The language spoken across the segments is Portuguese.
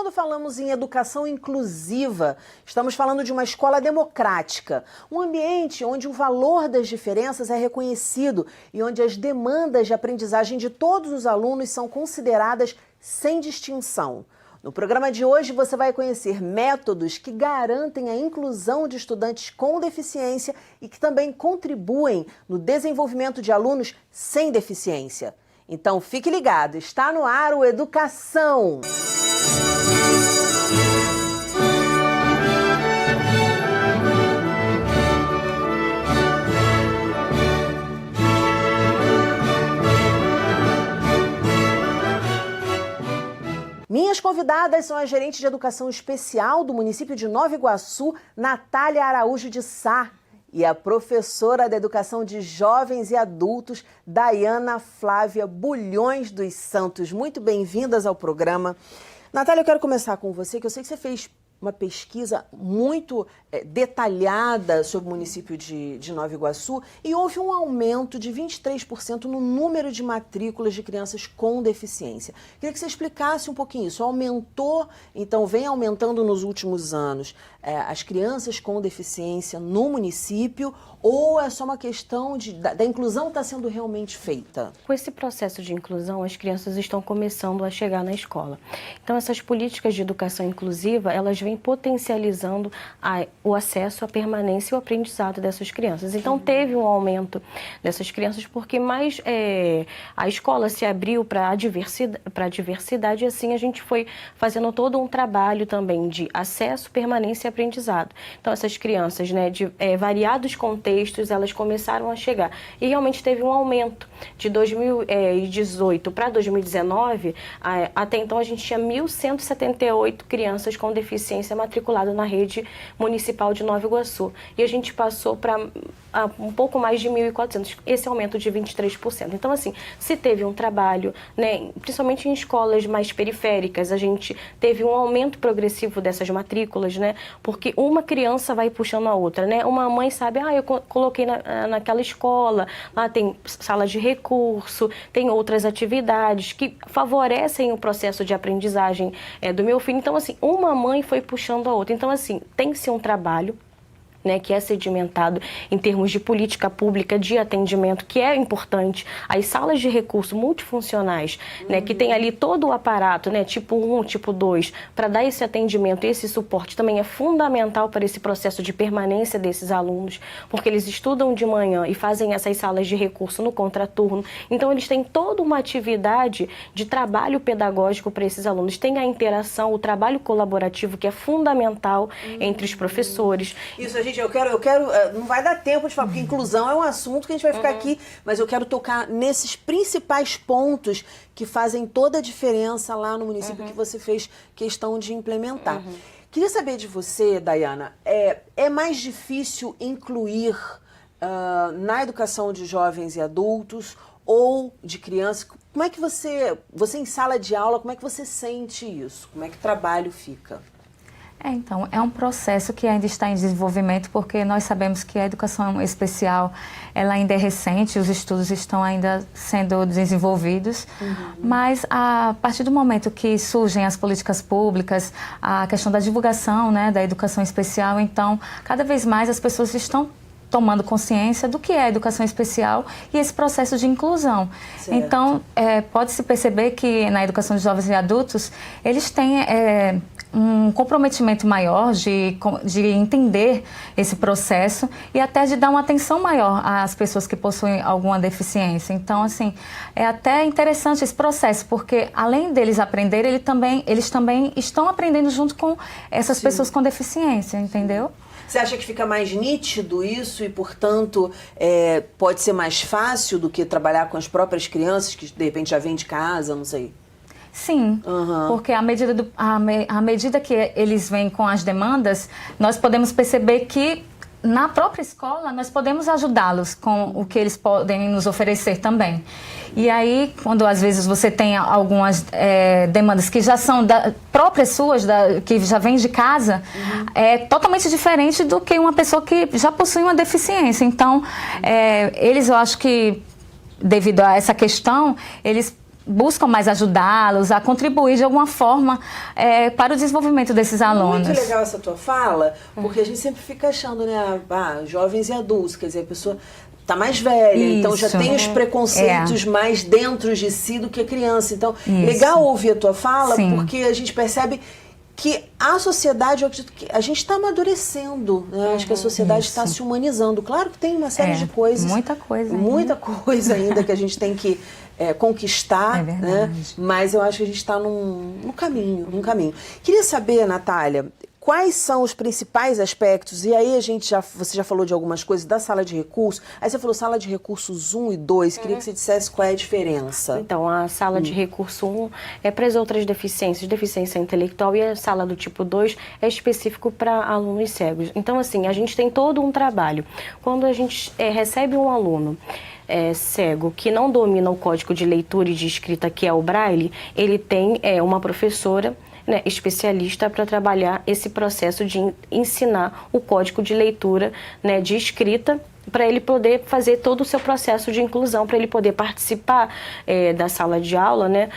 quando falamos em educação inclusiva, estamos falando de uma escola democrática, um ambiente onde o valor das diferenças é reconhecido e onde as demandas de aprendizagem de todos os alunos são consideradas sem distinção. No programa de hoje você vai conhecer métodos que garantem a inclusão de estudantes com deficiência e que também contribuem no desenvolvimento de alunos sem deficiência. Então fique ligado, está no ar o Educação! Minhas convidadas são a gerente de educação especial do município de Nova Iguaçu, Natália Araújo de Sá, e a professora da educação de jovens e adultos, Daiana Flávia Bulhões dos Santos. Muito bem-vindas ao programa. Natália, eu quero começar com você, que eu sei que você fez uma pesquisa muito detalhada sobre o município de Nova Iguaçu e houve um aumento de 23% no número de matrículas de crianças com deficiência. Queria que você explicasse um pouquinho isso. Aumentou, então vem aumentando nos últimos anos as crianças com deficiência no município ou é só uma questão da inclusão está sendo realmente feita? Com esse processo de inclusão, as crianças estão começando a chegar na escola. Então, essas políticas de educação inclusiva, elas vêm potencializando o acesso, a permanência e o aprendizado dessas crianças. Então, teve um aumento dessas crianças porque mais a escola se abriu para a diversidade e assim a gente foi fazendo todo um trabalho também de acesso, permanência e aprendizado. Então, essas crianças, né, de variados contextos, elas começaram a chegar. E realmente teve um aumento. De 2018 para 2019, até então a gente tinha 1.178 crianças com deficiência matriculadas na rede municipal de Nova Iguaçu. E a gente passou para um pouco mais de 1.400, esse aumento de 23%. Então, assim, se teve um trabalho, né, principalmente em escolas mais periféricas, a gente teve um aumento progressivo dessas matrículas, né, porque uma criança vai puxando a outra, né, uma mãe sabe, eu coloquei naquela escola, lá tem sala de recurso, tem outras atividades que favorecem o processo de aprendizagem do meu filho. Então, assim, uma mãe foi puxando a outra. Então, assim, tem-se um trabalho, né, que é sedimentado em termos de política pública de atendimento, que é importante. As salas de recurso multifuncionais, né, que tem ali todo o aparato, né, tipo 1, tipo 2, para dar esse atendimento e esse suporte também é fundamental para esse processo de permanência desses alunos, porque eles estudam de manhã e fazem essas salas de recurso no contraturno. Então, eles têm toda uma atividade de trabalho pedagógico para esses alunos. Tem a interação, o trabalho colaborativo, que é fundamental entre os professores. Isso, eu quero, não vai dar tempo de falar, porque inclusão é um assunto que a gente vai ficar aqui, mas eu quero tocar nesses principais pontos que fazem toda a diferença lá no município que você fez questão de implementar. Queria saber de você, Daiana, é mais difícil incluir na educação de jovens e adultos ou de crianças? Como é que você em sala de aula, como é que você sente isso? Como é que o trabalho fica? Então, é um processo que ainda está em desenvolvimento, porque nós sabemos que a educação especial, ela ainda é recente, os estudos estão ainda sendo desenvolvidos, mas a partir do momento que surgem as políticas públicas, a questão da divulgação, né, da educação especial, então, cada vez mais as pessoas estão tomando consciência do que é a educação especial e esse processo de inclusão. Certo. Então, pode-se perceber que na educação de jovens e adultos, eles têm um comprometimento maior de entender esse processo e até de dar uma atenção maior às pessoas que possuem alguma deficiência. Então, assim, é até interessante esse processo, porque além deles aprenderem, eles também estão aprendendo junto com essas pessoas com deficiência, entendeu? Você acha que fica mais nítido isso e, portanto, pode ser mais fácil do que trabalhar com as próprias crianças que, de repente, já vêm de casa, não sei? Sim, porque à medida que eles vêm com as demandas, nós podemos perceber que na própria escola nós podemos ajudá-los com o que eles podem nos oferecer também. E aí, quando às vezes você tem algumas demandas que já são próprias suas, que já vêm de casa, é totalmente diferente do que uma pessoa que já possui uma deficiência. Então, eu acho que, devido a essa questão, eles buscam mais ajudá-los, a contribuir de alguma forma para o desenvolvimento desses alunos. Muito legal essa tua fala, porque a gente sempre fica achando, né, jovens e adultos, quer dizer, a pessoa tá mais velha, então já tem os preconceitos mais dentro de si do que a criança. Então, legal ouvir a tua fala, porque a gente percebe que a sociedade, eu acredito que a gente está amadurecendo, né? Acho que a sociedade está se humanizando. Claro que tem uma série de coisas. Muita coisa. Muita coisa ainda que a gente tem que conquistar, né? Mas eu acho que a gente está num caminho. Queria saber, Natália, quais são os principais aspectos, e aí você já falou de algumas coisas da sala de recursos, aí você falou sala de recursos 1 e 2, queria que você dissesse qual é a diferença. Então, a sala de recurso 1 é para as outras deficiências, deficiência intelectual, e a sala do tipo 2 é específico para alunos cegos. Então, assim, a gente tem todo um trabalho. Quando a gente recebe um aluno cego que não domina o código de leitura e de escrita, que é o Braille, ele tem uma professora, né, especialista para trabalhar esse processo de ensinar o código de leitura, né, de escrita, para ele poder fazer todo o seu processo de inclusão, para ele poder participar da sala de aula, né,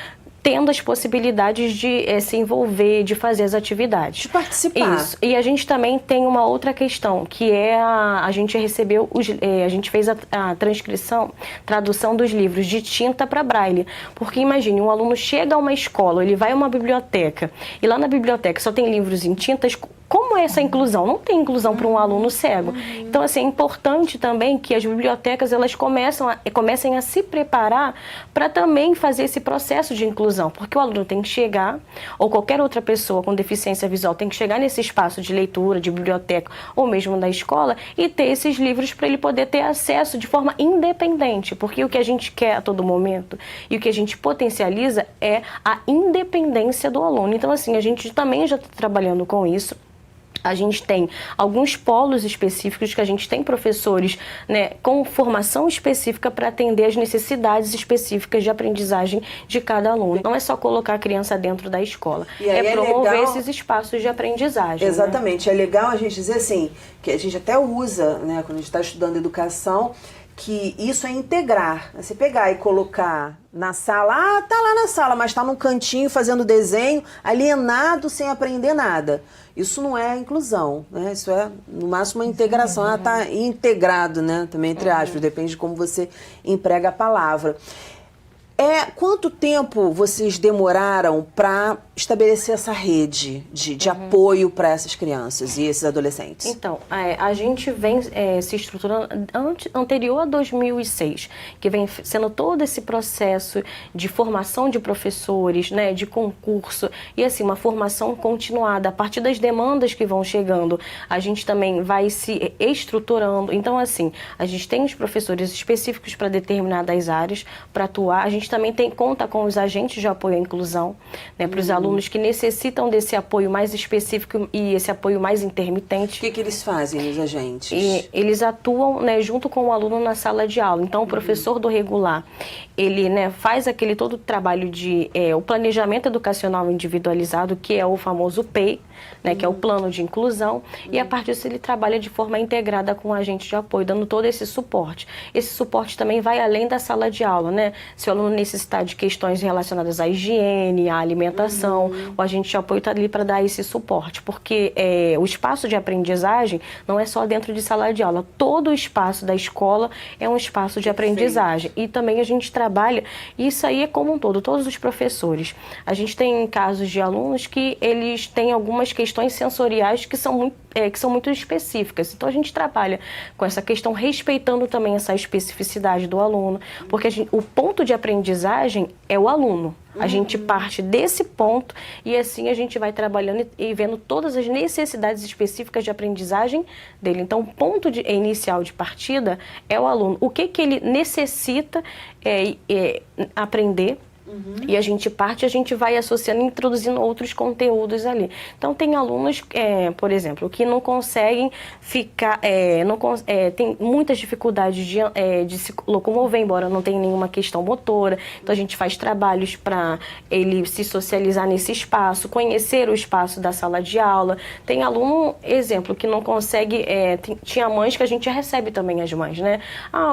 tendo as possibilidades de se envolver, de fazer as atividades. De participar. Isso. E a gente também tem uma outra questão, que é a gente recebeu, a gente fez a tradução dos livros de tinta para Braille. Porque imagine, um aluno chega a uma escola, ele vai a uma biblioteca, e lá na biblioteca só tem livros em tintas. Como é essa inclusão? Não tem inclusão para um aluno cego. Então, assim, é importante também que as bibliotecas elas comecem a se preparar para também fazer esse processo de inclusão, porque o aluno tem que chegar, ou qualquer outra pessoa com deficiência visual tem que chegar nesse espaço de leitura, de biblioteca, ou mesmo da escola, e ter esses livros para ele poder ter acesso de forma independente, porque o que a gente quer a todo momento e o que a gente potencializa é a independência do aluno. Então, assim, a gente também já está trabalhando com isso. A gente tem alguns polos específicos que a gente tem professores, né, com formação específica para atender as necessidades específicas de aprendizagem de cada aluno. Não é só colocar a criança dentro da escola, é promover esses espaços de aprendizagem. Exatamente, né? É legal a gente dizer assim, que a gente até usa, né, quando a gente está estudando educação, que isso é integrar. Você pegar e colocar na sala, tá lá na sala, mas tá num cantinho fazendo desenho, alienado, sem aprender nada. Isso não é inclusão, né? Isso é, no máximo, uma integração. Tá integrado, né? Também, entre aspas, depende de como você emprega a palavra. Quanto tempo vocês demoraram para estabelecer essa rede de apoio para essas crianças e esses adolescentes? Então, a gente vem se estruturando anterior a 2006, que vem sendo todo esse processo de formação de professores, né, de concurso, e assim, uma formação continuada. A partir das demandas que vão chegando, a gente também vai se estruturando. Então, assim, a gente tem os professores específicos para determinadas áreas, para atuar. A gente também conta com os agentes de apoio à inclusão, né, para os alunos que necessitam desse apoio mais específico e esse apoio mais intermitente. O que eles fazem, os agentes? Eles atuam, né, junto com o aluno na sala de aula. Então, o professor do regular, ele, né, faz aquele todo o trabalho de o planejamento educacional individualizado, que é o famoso PEI, né, que é o plano de inclusão, e a partir disso ele trabalha de forma integrada com o agente de apoio, dando todo esse suporte. Esse suporte também vai além da sala de aula, né? Se o aluno necessitar de questões relacionadas à higiene, à alimentação, o agente de apoio está ali para dar esse suporte, porque o espaço de aprendizagem não é só dentro de sala de aula, todo o espaço da escola é um espaço de aprendizagem. E também a gente trabalha, isso aí é como um todo, todos os professores. A gente tem casos de alunos que eles têm algumas questões sensoriais que são muito específicas. Então, a gente trabalha com essa questão, respeitando também essa especificidade do aluno, porque o ponto de aprendizagem é o aluno. A gente parte desse ponto e assim a gente vai trabalhando e vendo todas as necessidades específicas de aprendizagem dele. Então, o ponto inicial de partida é o aluno. O que ele necessita aprender. E a gente vai associando, introduzindo outros conteúdos ali. Então, tem alunos, por exemplo, que não conseguem ficar, tem muitas dificuldades de se locomover, embora não tenha nenhuma questão motora. Então, a gente faz trabalhos para ele se socializar nesse espaço, conhecer o espaço da sala de aula. Tem aluno, exemplo, que não consegue, tinha mães que a gente recebe também as mães, né?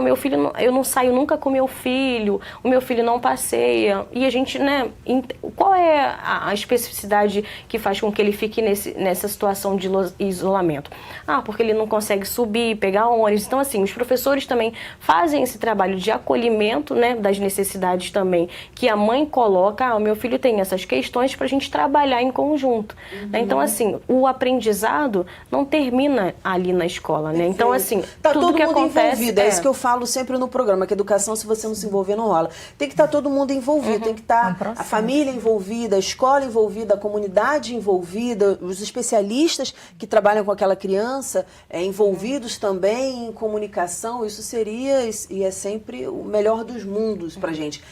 Meu filho, eu não saio nunca com meu filho, o meu filho não passeia. e a gente, né, qual é a especificidade que faz com que ele fique nessa situação de isolamento? Porque ele não consegue subir, pegar ônibus. Então, assim, os professores também fazem esse trabalho de acolhimento, né, das necessidades também, que a mãe coloca, o meu filho tem essas questões para a gente trabalhar em conjunto. Né? Então, assim, o aprendizado não termina ali na escola, né? Então, assim, tá tudo todo que mundo acontece... envolvido, é isso que eu falo sempre no programa, que educação, se você não se envolver, não rola. Tem que estar todo mundo envolvido, tem que estar a família envolvida, a escola envolvida, a comunidade envolvida, os especialistas que trabalham com aquela criança envolvidos também em comunicação. Isso seria e é sempre o melhor dos mundos pra gente.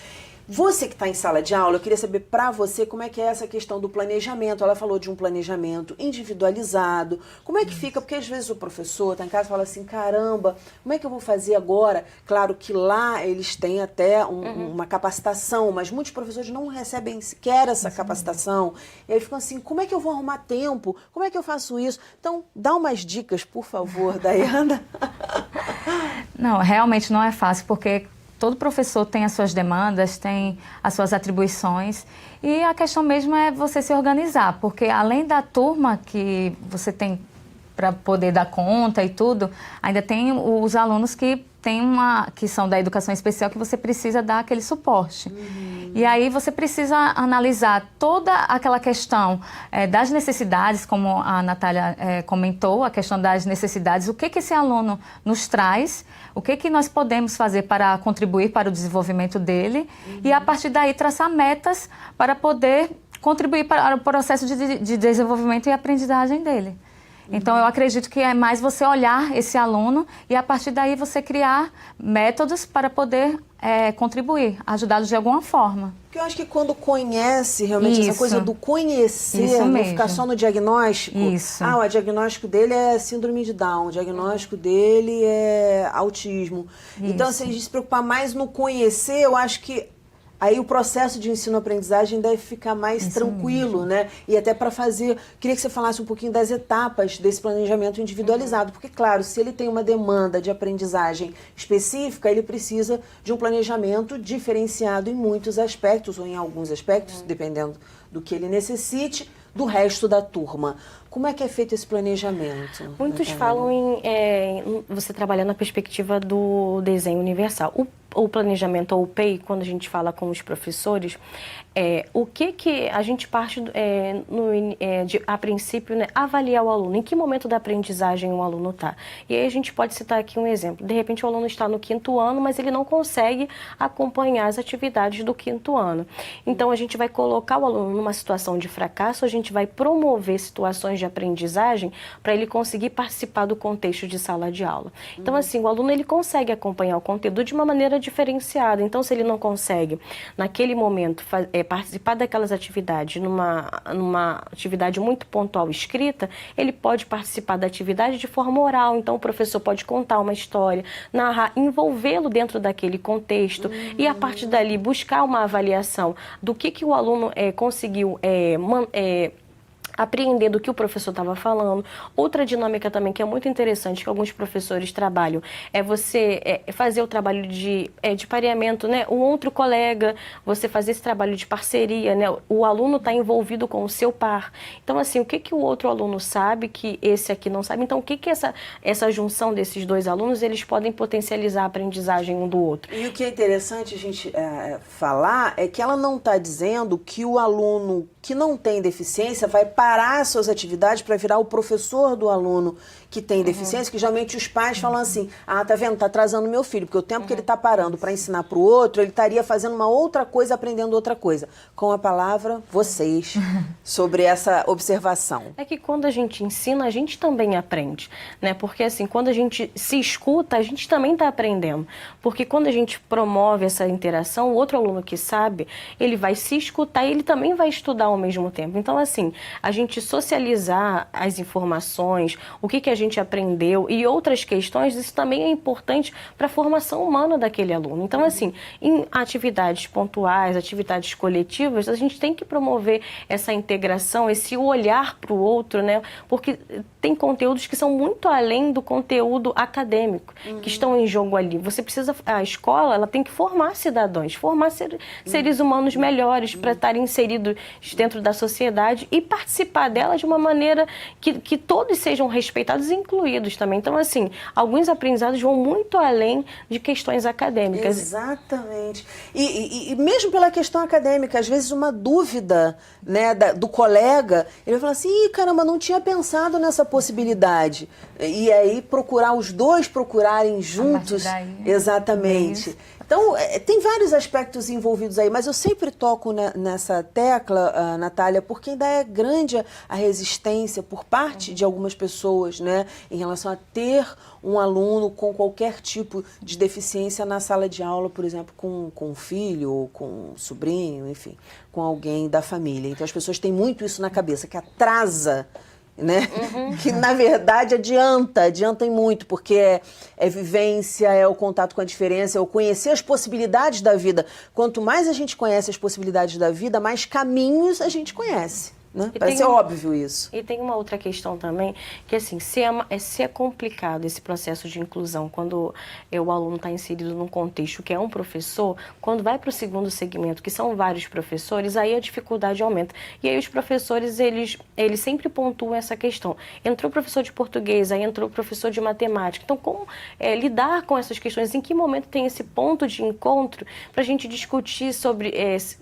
Você que está em sala de aula, eu queria saber para você como é que é essa questão do planejamento. Ela falou de um planejamento individualizado. Como é que fica? Porque às vezes o professor está em casa e fala assim, caramba, como é que eu vou fazer agora? Claro que lá eles têm até uma capacitação, mas muitos professores não recebem sequer essa capacitação. E aí ficam assim, como é que eu vou arrumar tempo? Como é que eu faço isso? Então, dá umas dicas, por favor, Dayana. Não, realmente não é fácil, porque todo professor tem as suas demandas, tem as suas atribuições e a questão mesmo é você se organizar, porque além da turma que você tem para poder dar conta e tudo, ainda tem os alunos que que são da educação especial, que você precisa dar aquele suporte. E aí você precisa analisar toda aquela questão das necessidades, como a Natália comentou, a questão das necessidades, o que esse aluno nos traz, o que nós podemos fazer para contribuir para o desenvolvimento dele e, a partir daí, traçar metas para poder contribuir para o processo de desenvolvimento e aprendizagem dele. Então, eu acredito que é mais você olhar esse aluno e, a partir daí, você criar métodos para poder contribuir, ajudá-los de alguma forma. Porque eu acho que quando conhece, realmente, essa coisa do conhecer, não ficar só no diagnóstico. Isso. O diagnóstico dele é síndrome de Down, o diagnóstico dele é autismo. Isso. Então, assim, a gente se preocupar mais no conhecer, eu acho que aí o processo de ensino-aprendizagem deve ficar mais tranquilo, né? E até para fazer... Queria que você falasse um pouquinho das etapas desse planejamento individualizado. Porque, claro, se ele tem uma demanda de aprendizagem específica, ele precisa de um planejamento diferenciado em muitos aspectos, ou em alguns aspectos, dependendo do que ele necessite, do resto da turma. Como é que é feito esse planejamento? Muitos falam em você trabalhar na perspectiva do desenho universal. O planejamento, ou o PEI, quando a gente fala com os professores, o que a gente parte, a princípio, né, avaliar o aluno, em que momento da aprendizagem o aluno está. E aí a gente pode citar aqui um exemplo. De repente o aluno está no 5º ano, mas ele não consegue acompanhar as atividades do 5º ano. Então a gente vai colocar o aluno numa situação de fracasso, a gente vai promover situações de aprendizagem para ele conseguir participar do contexto de sala de aula. Então, assim, o aluno ele consegue acompanhar o conteúdo de uma maneira diferenciada. Então, se ele não consegue, naquele momento, participar daquelas atividades numa atividade muito pontual escrita, ele pode participar da atividade de forma oral. Então, o professor pode contar uma história, narrar, envolvê-lo dentro daquele contexto e, a partir dali, buscar uma avaliação do que o aluno conseguiu apreender do que o professor estava falando. Outra dinâmica também que é muito interessante, que alguns professores trabalham, é você fazer o trabalho de pareamento, né? Um outro colega, você fazer esse trabalho de parceria, né? O aluno está envolvido com o seu par. Então, assim, o que o outro aluno sabe que esse aqui não sabe? Então, o que essa junção desses dois alunos, eles podem potencializar a aprendizagem um do outro. E o que é interessante a gente falar é que ela não está dizendo que o aluno que não tem deficiência vai parar suas atividades para virar o professor do aluno que tem deficiência, que geralmente os pais falam assim, tá vendo, tá atrasando meu filho, porque o tempo que ele tá parando para ensinar para o outro, ele estaria fazendo uma outra coisa, aprendendo outra coisa. Com a palavra, vocês, sobre essa observação. É que quando a gente ensina, a gente também aprende, né? Porque assim, quando a gente se escuta, a gente também está aprendendo. Porque quando a gente promove essa interação, o outro aluno que sabe, ele vai se escutar e ele também vai estudar ao mesmo tempo. Então, assim, a a gente socializar as informações, o que a gente aprendeu e outras questões, isso também é importante para a formação humana daquele aluno. Então, assim, em atividades pontuais, atividades coletivas, a gente tem que promover essa integração, esse olhar para o outro, né? Porque tem conteúdos que são muito além do conteúdo acadêmico, que estão em jogo ali. Você precisa, a escola, ela tem que formar cidadãos, formar seres humanos melhores para estarem inseridos dentro da sociedade e participar dela de uma maneira que todos sejam respeitados e incluídos também. Então, assim, alguns aprendizados vão muito além de questões acadêmicas. Exatamente. E mesmo pela questão acadêmica, às vezes uma dúvida, né, do colega, ele vai falar assim, ih, caramba, não tinha pensado nessa possibilidade. E aí os dois procurarem juntos. Exatamente. Então, tem vários aspectos envolvidos aí, mas eu sempre toco nessa tecla, Natália, porque ainda é grande a resistência por parte de algumas pessoas, né, em relação a ter um aluno com qualquer tipo de deficiência na sala de aula, por exemplo, com um filho, ou com um sobrinho, enfim, com alguém da família. Então, as pessoas têm muito isso na cabeça, que atrasa, né? Que na verdade adianta muito, porque é vivência, é o contato com a diferença, é o conhecer as possibilidades da vida. Quanto mais a gente conhece as possibilidades da vida, mais caminhos a gente conhece. Né? Parece óbvio isso. E tem uma outra questão também, que assim, se é complicado esse processo de inclusão, quando o aluno está inserido num contexto que é um professor, quando vai para o segundo segmento, que são vários professores, aí a dificuldade aumenta. E aí os professores, eles sempre pontuam essa questão. Entrou professor de português, aí entrou professor de matemática. Então, como lidar com essas questões? Em que momento tem esse ponto de encontro para a gente discutir sobre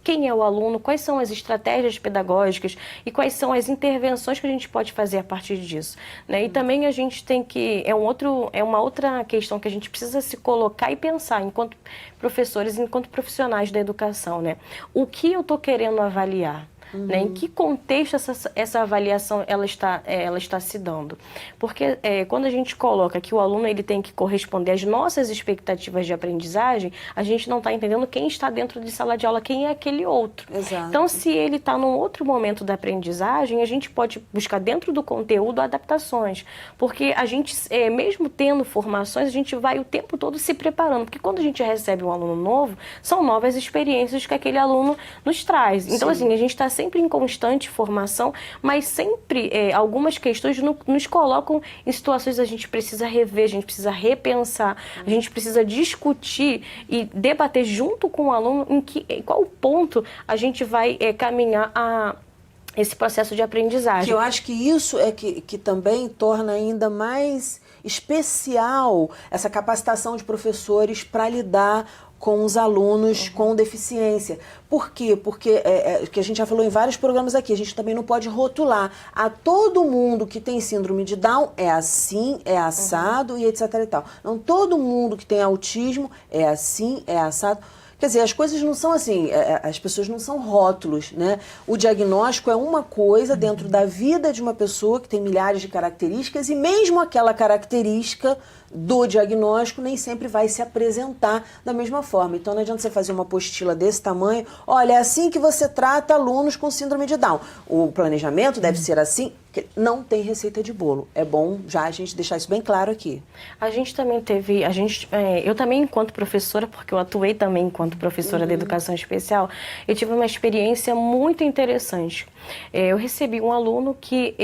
quem é o aluno, quais são as estratégias pedagógicas, e quais são as intervenções que a gente pode fazer a partir disso, né? E também a gente tem que, é uma outra questão que a gente precisa se colocar e pensar enquanto professores, enquanto profissionais da educação, né? O que eu estou querendo avaliar? Né? Em que contexto essa avaliação ela está se dando? Porque quando a gente coloca que o aluno ele tem que corresponder às nossas expectativas de aprendizagem, a gente não está entendendo quem está dentro de sala de aula, quem é aquele outro. Exato. Então, se ele está num outro momento da aprendizagem, a gente pode buscar dentro do conteúdo adaptações. Porque a gente, mesmo tendo formações, a gente vai o tempo todo se preparando. Porque quando a gente recebe um aluno novo, são novas experiências que aquele aluno nos traz. Então, assim, a gente está sempre em constante formação, mas sempre algumas questões nos colocam em situações a gente precisa rever, a gente precisa repensar, a gente precisa discutir e debater junto com o aluno em qual ponto a gente vai caminhar a esse processo de aprendizagem. Que eu acho que isso é que também torna ainda mais especial essa capacitação de professores para lidar com os alunos com deficiência. Por quê? Porque, que a gente já falou em vários programas aqui, a gente também não pode rotular. A todo mundo que tem síndrome de Down é assim, é assado e etc e tal. Não todo mundo que tem autismo é assim, é assado. Quer dizer, as coisas não são assim, as pessoas não são rótulos, né? O diagnóstico é uma coisa dentro da vida de uma pessoa que tem milhares de características e mesmo aquela característica do diagnóstico nem sempre vai se apresentar da mesma forma. Então não adianta você fazer uma apostila desse tamanho, olha, é assim que você trata alunos com síndrome de Down. O planejamento deve ser assim, que não tem receita de bolo. É bom já a gente deixar isso bem claro aqui. A gente também teve, eu também enquanto professora, porque eu atuei também enquanto professora de educação especial, eu tive uma experiência muito interessante. Eu recebi um aluno que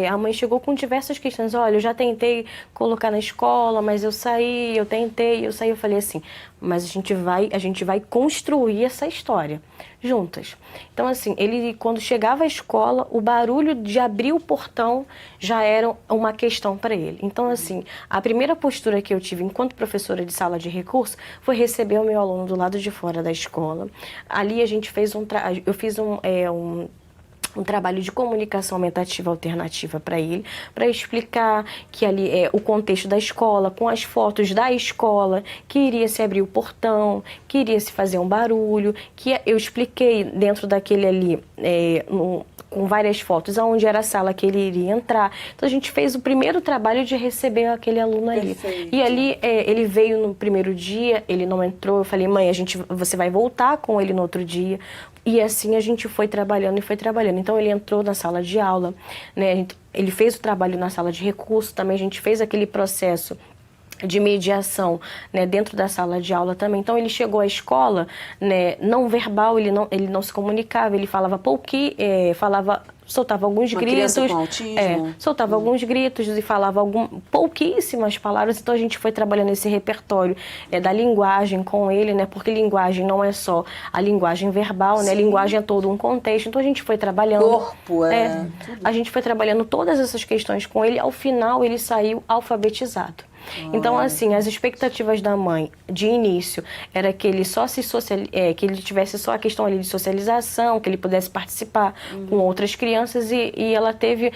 a mãe chegou com diversas questões. Olha, eu já tentei colocar na escola, mas eu saí, eu saí. Eu falei assim, mas a gente vai construir essa história juntas. Então, assim, ele quando chegava à escola, o barulho de abrir o portão já era uma questão para ele. Então, assim, a primeira postura que eu tive enquanto professora de sala de recurso foi receber o meu aluno do lado de fora da escola. Ali a gente fez eu fiz um trabalho de comunicação aumentativa alternativa para ele, para explicar que ali é o contexto da escola, com as fotos da escola, que iria se abrir o portão, que iria se fazer um barulho, que eu expliquei dentro daquele ali, com várias fotos, aonde era a sala que ele iria entrar. Então a gente fez o primeiro trabalho de receber aquele aluno ali. Perfeito. E ali ele veio no primeiro dia, ele não entrou, eu falei, mãe, você vai voltar com ele no outro dia, E assim a gente foi trabalhando e foi trabalhando. Então ele entrou na sala de aula, né? Ele fez o trabalho na sala de recurso, também a gente fez aquele processo de mediação, né, dentro da sala de aula também. Então ele chegou à escola, né, não verbal, ele não se comunicava, ele falava soltava alguns gritos, com autismo. soltava alguns gritos e falava pouquíssimas palavras. Então a gente foi trabalhando esse repertório da linguagem com ele, né? Porque linguagem não é só a linguagem verbal, né? Linguagem é todo um contexto. Então a gente foi trabalhando, corpo, a gente foi trabalhando todas essas questões com ele. Ao final ele saiu alfabetizado. Então, assim, as expectativas da mãe de início era que ele só que ele tivesse só a questão ali de socialização, que ele pudesse participar com outras crianças e ela teve,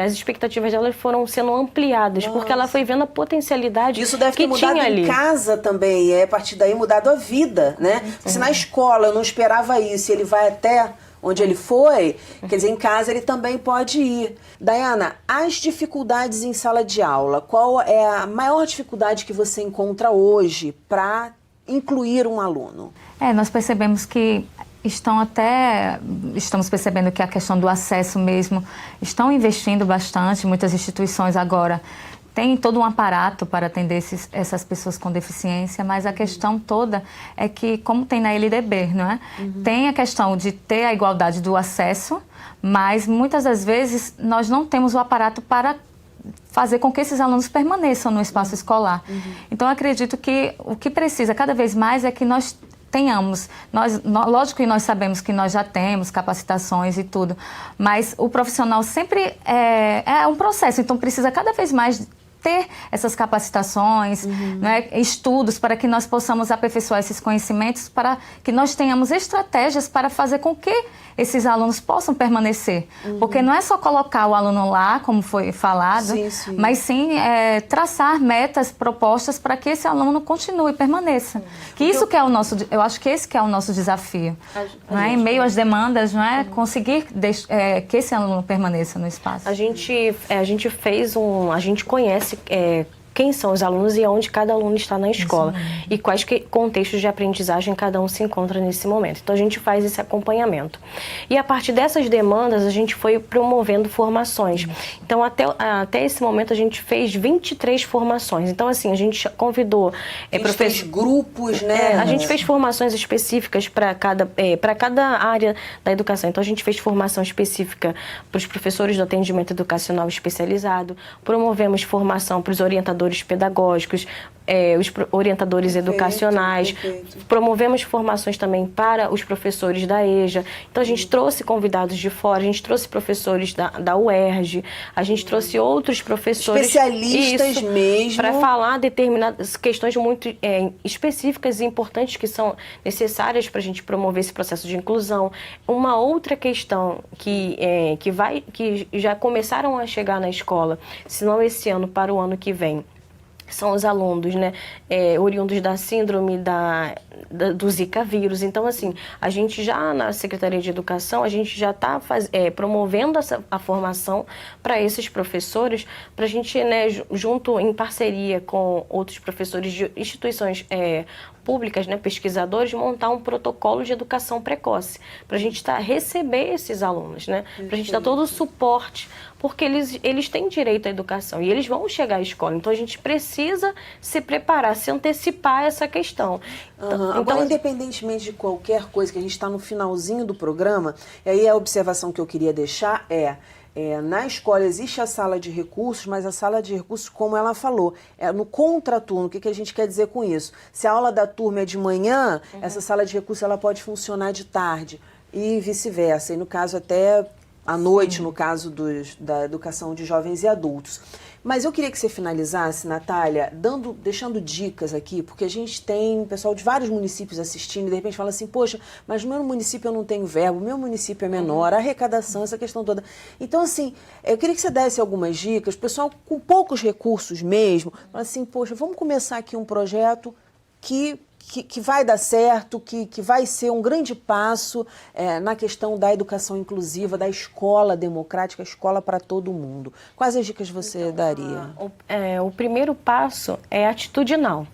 as expectativas dela foram sendo ampliadas, porque ela foi vendo a potencialidade isso deve que ter mudado tinha ali. Em casa também, a partir daí mudado a vida, né? Porque se na escola eu não esperava isso, ele vai até onde ele foi, quer dizer, em casa ele também pode ir. Dayana, as dificuldades em sala de aula, qual é a maior dificuldade que você encontra hoje para incluir um aluno? Nós percebemos que estamos percebendo que a questão do acesso mesmo, estão investindo bastante, muitas instituições agora tem todo um aparato para atender essas pessoas com deficiência, mas a questão toda é que, como tem na LDB, não é? Tem a questão de ter a igualdade do acesso, mas muitas das vezes nós não temos o aparato para fazer com que esses alunos permaneçam no espaço escolar. Então, eu acredito que o que precisa cada vez mais é que nós tenhamos, lógico que nós sabemos que nós já temos capacitações e tudo, mas o profissional sempre é um processo, então precisa cada vez mais ter essas capacitações, né, estudos para que nós possamos aperfeiçoar esses conhecimentos, para que nós tenhamos estratégias para fazer com que esses alunos possam permanecer. Porque não é só colocar o aluno lá, como foi falado, mas sim traçar metas, propostas para que esse aluno continue e permaneça. Eu acho que esse que é o nosso desafio. Em meio às demandas, não é? Conseguir que esse aluno permaneça no espaço. A gente conhece quem são os alunos e onde cada aluno está na escola e quais contextos de aprendizagem cada um se encontra nesse momento. Então, a gente faz esse acompanhamento. E a partir dessas demandas, a gente foi promovendo formações. Então, até esse momento, a gente fez 23 formações. Então, assim, a gente convidou professores, grupos, né? A gente fez formações específicas para cada área da educação. Então, a gente fez formação específica para os professores do atendimento educacional especializado, promovemos formação para os orientadores pedagógicos, os orientadores educacionais, promovemos formações também para os professores da EJA. Então, a gente trouxe convidados de fora, a gente trouxe professores da UERJ, a gente trouxe outros professores especialistas mesmo para falar determinadas questões muito específicas e importantes que são necessárias para a gente promover esse processo de inclusão. Uma outra questão que já começaram a chegar na escola, se não esse ano, para o ano que vem, são os alunos, né, oriundos da síndrome do Zika vírus. Então, assim, a gente já na Secretaria de Educação, a gente já está promovendo a formação para esses professores, para a gente, né, junto em parceria com outros professores de instituições públicas, né, pesquisadores, montar um protocolo de educação precoce, para a gente receber esses alunos, né, para a gente dar todo o suporte, porque eles têm direito à educação e eles vão chegar à escola. Então, a gente precisa se preparar, se antecipar essa questão. Agora, independentemente de qualquer coisa, que a gente está no finalzinho do programa, e aí a observação que eu queria deixar na escola existe a sala de recursos, mas a sala de recursos, como ela falou, no contraturno. O que a gente quer dizer com isso? Se a aula da turma é de manhã, essa sala de recursos ela pode funcionar de tarde e vice-versa. E no caso até à noite, no caso da educação de jovens e adultos. Mas eu queria que você finalizasse, Natália, deixando dicas aqui, porque a gente tem pessoal de vários municípios assistindo e de repente fala assim, poxa, mas no meu município eu não tenho verbo, meu município é menor, a arrecadação, essa questão toda. Então, assim, eu queria que você desse algumas dicas, pessoal com poucos recursos mesmo, fala assim, poxa, vamos começar aqui um projeto que vai dar certo, que vai ser um grande passo na questão da educação inclusiva, da escola democrática, a escola para todo mundo. Quais as dicas você daria? O primeiro passo é atitudinal.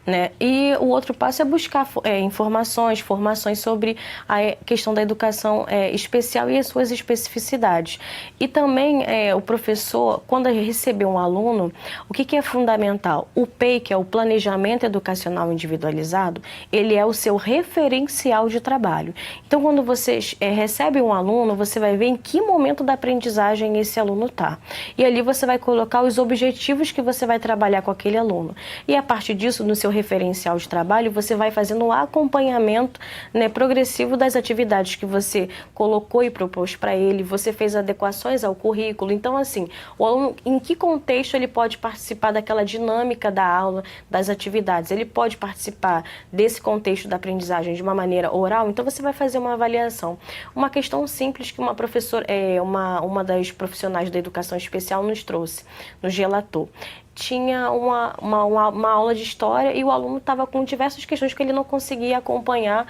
né? E o outro passo é buscar informações, formações sobre a questão da educação especial e as suas especificidades. E também o professor, quando receber um aluno, o que é fundamental? O PEI, que é o Planejamento Educacional Individualizado, ele é o seu referencial de trabalho. Então, quando você recebe um aluno, você vai ver em que momento da aprendizagem esse aluno está. E ali você vai colocar os objetivos que você vai trabalhar com aquele aluno. E a partir disso, no seu referencial de trabalho, você vai fazendo um acompanhamento, né, progressivo das atividades que você colocou e propôs para ele, você fez adequações ao currículo. Então, assim, o aluno, em que contexto ele pode participar daquela dinâmica da aula, das atividades? Ele pode participar desse contexto da aprendizagem de uma maneira oral? Então, você vai fazer uma avaliação. Uma questão simples que uma professora, uma das profissionais da educação especial nos trouxe, nos relatou. Tinha uma aula de história e o aluno estava com diversas questões que ele não conseguia acompanhar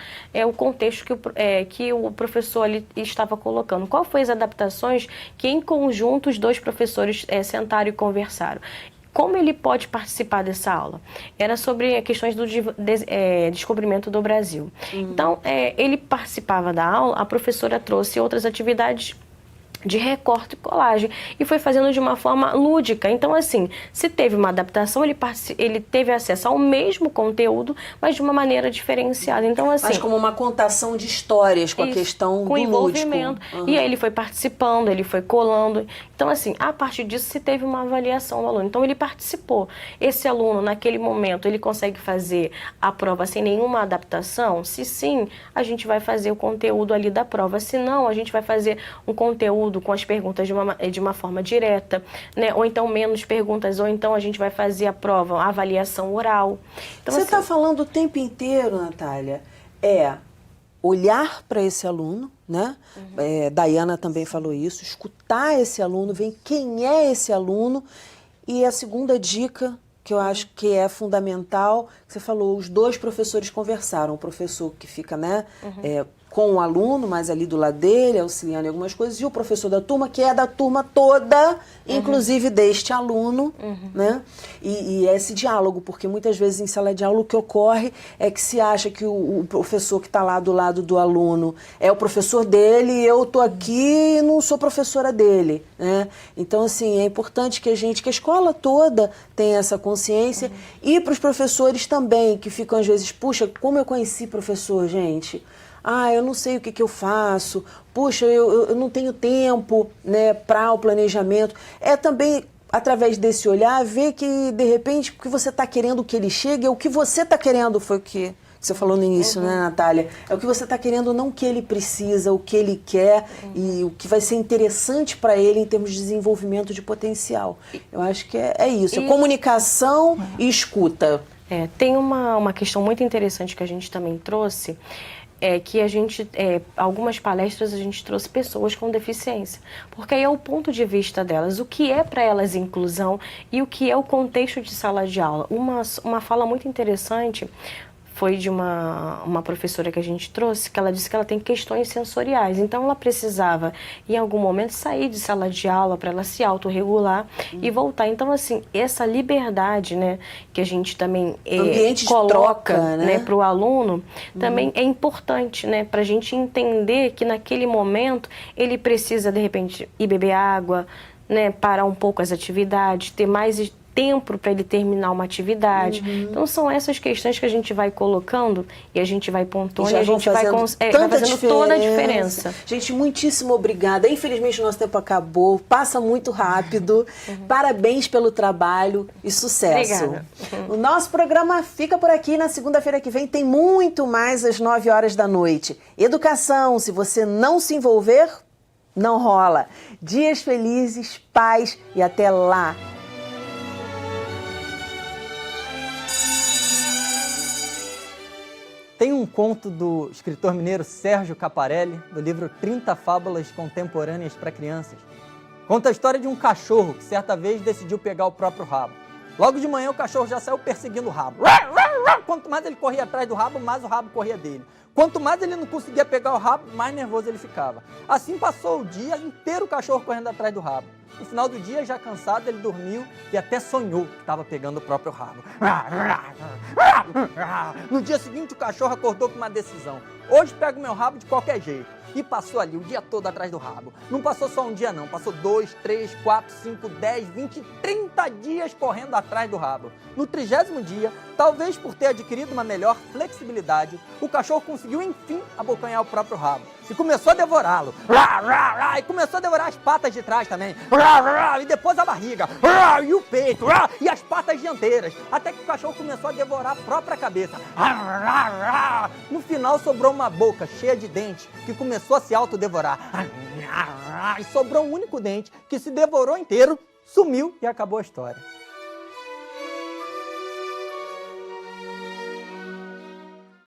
o contexto que o professor ali estava colocando. Qual foi as adaptações que, em conjunto, os dois professores sentaram e conversaram? Como ele pode participar dessa aula? Era sobre questões do descobrimento do Brasil. Então, ele participava da aula, a professora trouxe outras atividades de recorte e colagem, e foi fazendo de uma forma lúdica. Então, assim, se teve uma adaptação, ele teve acesso ao mesmo conteúdo, mas de uma maneira diferenciada. Então, assim, mas como uma contação de histórias, com a questão com do envolvimento. lúdico. E aí ele foi participando, ele foi colando. Então, assim, a partir disso se teve uma avaliação do aluno. Então, ele participou. Esse aluno, naquele momento, ele consegue fazer a prova sem nenhuma adaptação? Se sim, a gente vai fazer o conteúdo ali da prova. Se não, a gente vai fazer um conteúdo com as perguntas de uma forma direta, né? Ou então menos perguntas, ou então a gente vai fazer a prova, a avaliação oral. Então, você assim, está falando o tempo inteiro, Natália, olhar para esse aluno, né? Daiana também falou isso, escutar esse aluno, ver quem é esse aluno. E a segunda dica, que eu acho que é fundamental, que você falou, os dois professores conversaram, o professor que fica, né, com o aluno, mas ali do lado dele, auxiliando em algumas coisas, e o professor da turma, que é da turma toda, inclusive deste aluno, né? E esse diálogo, porque muitas vezes em sala de aula o que ocorre é que se acha que o professor que está lá do lado do aluno é o professor dele, e eu estou aqui e não sou professora dele, né? Então, assim, é importante que a escola toda tenha essa consciência, e para os professores também, que ficam às vezes, puxa, como eu conheci professor, gente? Eu não sei o que eu faço, puxa, eu não tenho tempo, né, para o planejamento. É também, através desse olhar, ver que, de repente, o que você está querendo que ele chegue, o que você está querendo, foi o que você falou no início, né, Natália? É o que você está querendo, não o que ele precisa, o que ele quer e o que vai ser interessante para ele em termos de desenvolvimento de potencial. Eu acho que é isso, é comunicação e escuta. Tem uma questão muito interessante que a gente também trouxe, que a gente, algumas palestras a gente trouxe pessoas com deficiência, porque aí é o ponto de vista delas, o que é para elas inclusão e o que é o contexto de sala de aula. Uma fala muito interessante foi de uma professora que a gente trouxe, que ela disse que ela tem questões sensoriais, então ela precisava, em algum momento, sair de sala de aula para ela se autorregular e voltar. Então, assim, essa liberdade, né, que a gente também coloca, né, para o aluno, também é importante, né, para a gente entender que naquele momento ele precisa, de repente, ir beber água, né, parar um pouco as atividades, ter mais tempo para ele terminar uma atividade. Então, são essas questões que a gente vai colocando e a gente vai pontuando e a gente vai fazendo toda a diferença. Gente, muitíssimo obrigada. Infelizmente, o nosso tempo acabou. Passa muito rápido. Parabéns pelo trabalho e sucesso. Obrigada. O nosso programa fica por aqui. Na segunda-feira que vem tem muito mais às 9 horas da noite. Educação, se você não se envolver, não rola. Dias felizes, paz e até lá. Tem um conto do escritor mineiro Sérgio Caparelli, do livro 30 Fábulas Contemporâneas para Crianças. Conta a história de um cachorro que certa vez decidiu pegar o próprio rabo. Logo de manhã o cachorro já saiu perseguindo o rabo. Quanto mais ele corria atrás do rabo, mais o rabo corria dele. Quanto mais ele não conseguia pegar o rabo, mais nervoso ele ficava. Assim passou o dia inteiro o cachorro correndo atrás do rabo. No final do dia, já cansado, ele dormiu e até sonhou que estava pegando o próprio rabo. No dia seguinte, o cachorro acordou com uma decisão. Hoje pego meu rabo de qualquer jeito. E passou ali o dia todo atrás do rabo. Não passou só um dia não, passou 2, 3, 4, 5, 10, 20, 30 dias correndo atrás do rabo. No 30º dia, talvez por ter adquirido uma melhor flexibilidade, o cachorro conseguiu enfim abocanhar o próprio rabo. E começou a devorá-lo. E começou a devorar as patas de trás também. E depois a barriga. E o peito. E as patas dianteiras. Até que o cachorro começou a devorar a própria cabeça. No final sobrou uma boca cheia de dentes que começou a se autodevorar. E sobrou um único dente que se devorou inteiro, sumiu e acabou a história.